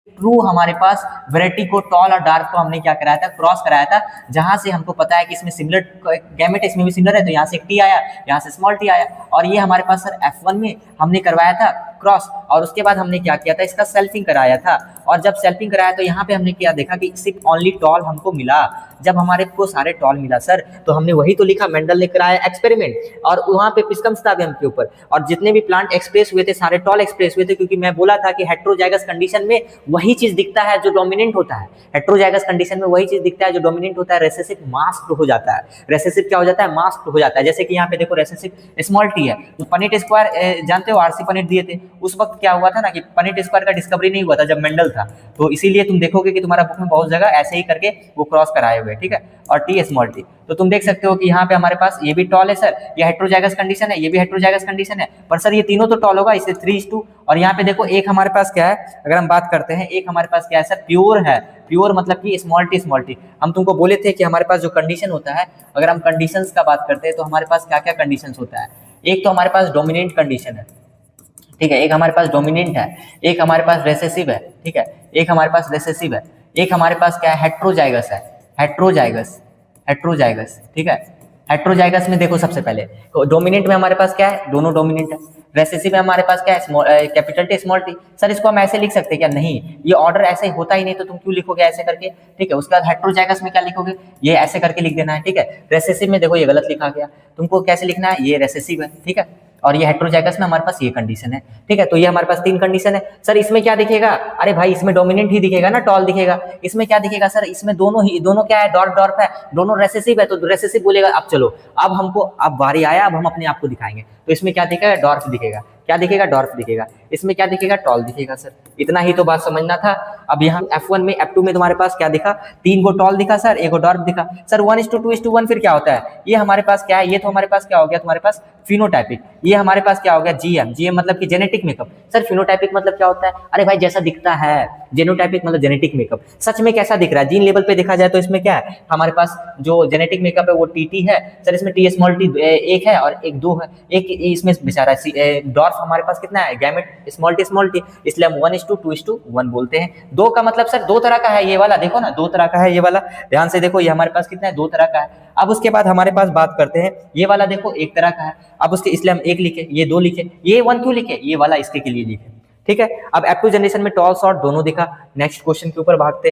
True हमारे पास variety को, toll और डार्क को हमने क्या कराया था, क्रॉस कराया था, जहां से हमको पता है कि इसमें सिमिलर गैमेट, इसमें भी सिमिलर है, तो यहाँ से एक टी आया, यहाँ से स्मॉल टी आया। और ये हमारे पास सर F1 में हमने करवाया था क्रॉस, और उसके बाद हमने क्या किया था, इसका सेल्फिंग कराया था। और जब सेल्फिंग कराया तो यहाँ पे हमने क्या देखा कि सिर्फ ओनली टॉल हमको मिला। जब हमारे को सारे टॉल मिला सर, तो हमने वही तो लिखा, मेंडल ने कराया एक्सपेरिमेंट, और वहाँ पे पिस्कम्स था हमके ऊपर, और जितने भी प्लांट एक्सप्रेस हुए थे सारे टॉल एक्सप्रेस हुए थे, क्योंकि मैं बोला था कि हेट्रोजाइगस कंडीशन में वही चीज दिखता है जो डोमिनेंट होता है। हेट्रोजाइगस कंडीशन में वही चीज दिखता है जो डोमिनेंट होता है, रेसेसिव मास्क्ड हो जाता है। रेसेसिव क्या हो जाता है, मास्क्ड हो जाता है। जैसे कि यहाँ पे देखो रेसेसिव स्मॉल टी है, तो पनेट स्क्वायर जानते हो, आरसी पनेट दिए थे, उस वक्त क्या हुआ था ना कि पनेट स्क्वायर का डिस्कवरी नहीं हुआ था जब मेंडल था, तो इसीलिए तुम देखोगे कि तुम्हारा बुक में बहुत जगह ऐसे ही करके वो क्रॉस कराए हुए, ठीक है। और टी स्मॉल टी, तो तुम देख सकते हो कि यहाँ पे हमारे पास ये भी टॉल है सर, ये हेट्रोजाइगस कंडीशन है, ये भी हेट्रोजाइगस कंडीशन है, पर सर ये तीनों तो टॉल होगा, इससे 3:2। और यहाँ पे देखो एक हमारे पास क्या है, अगर हम बात करते हैं, एक हमारे पास क्या है सर, प्योर है। प्योर मतलब कि स्मॉल टी। हम तुमको बोले थे कि हमारे पास जो कंडीशन होता है, अगर हम कंडीशंस का बात करते हैं तो हमारे पास क्या क्या कंडीशंस होता है। एक तो हमारे पास डोमिनेंट कंडीशन है, ठीक है, एक हमारे पास डोमिनेंट है, एक हमारे पास रेसेसिव है, ठीक है, एक हमारे पास रेसेसिव है, एक हमारे पास क्या है, हेट्रोजाइगस है, हेट्रोजाइगस, ठीक है। हेट्रोजाइगस में देखो सबसे पहले डोमिनेंट में हमारे पास क्या है, दोनों डोमिनेंट है। रेसेसिव में हमारे पास क्या है, capital T small T. Sir इसको हम ऐसे लिख सकते हैं क्या, नहीं, ये ऑर्डर ऐसे होता ही नहीं, तो तुम क्यों लिखोगे ऐसे करके, ठीक है। उसके बाद हेट्रोजाइगस में क्या लिखोगे, ये ऐसे करके लिख देना है, ठीक है। रेसेसिव में देखो ये गलत लिखा गया, तुमको कैसे लिखना है, ये रेसेसिव है, ठीक है, और ये हेट्रोजाइगस में हमारे पास ये कंडीशन है, ठीक है। तो ये हमारे पास 3 कंडीशन है। सर इसमें क्या दिखेगा, अरे भाई इसमें डोमिनेंट ही दिखेगा ना, टॉल दिखेगा। इसमें क्या दिखेगा सर, इसमें दोनों क्या है, डॉर्फ है, दोनों रेसेसिव है, तो रेसेसिव बोलेगा। अब चलो, अब हमको अब बारी आया, अब हम अपने आप को दिखाएंगे, तो इसमें क्या दिखेगा, डॉर्फ दिखेगा। क्या दिखेगा, डॉर्फ दिखेगा। इसमें क्या दिखेगा, टॉल दिखेगा। सर इतना ही तो बात समझना था। अब यहाँ F1 में F2 में तुम्हारे पास क्या दिखा, 3 गो टॉल दिखा सर, 1 गो डॉर्फ दिखा। सर 1:2:1 फिर क्या होता है, ये हमारे पास क्या है, ये तो हमारे पास क्या हो गया, तुम्हारे पास फिनोटाइपिक। ये हमारे पास क्या हो गया, जीएम मतलब कि जेनेटिक मेकअप। सर फिनोटाइपिक मतलब क्या होता है, अरे भाई जैसा दिखता है। जेनोटाइपिक मतलब जेनेटिक मेकअप, सच में कैसा दिख रहा है, जीन लेवल पे देखा जाए तो इसमें क्या है, हमारे पास जो जेनेटिक मेकअप है वो टी है सर, इसमें टी स्मॉल टी 1 है और 1 2 है, एक इसमें बेचारा डॉर्फ हमारे पास कितना है, गैमेट स्मॉल टी, इसलिए हम 1:2:1 बोलते हैं। 2 का मतलब सर 2 तरह का है, ये वाला देखो ना, 2 तरह का है ये वाला, ध्यान से देखो, ये हमारे पास कितना है, 2 तरह का है। अब उसके बाद हमारे पास बात करते हैं, ये वाला देखो 1 तरह का है। अब उसके इसलिए हम 1 लिखे, ये 2 लिखे, ये 1 क्यों लिखे, ये वाला इसके के लिए लिखे, ठीक है। अब F2 जनरेशन में टॉल शॉर्ट दोनों दिखा। नेक्स्ट क्वेश्चन के ऊपर भागते,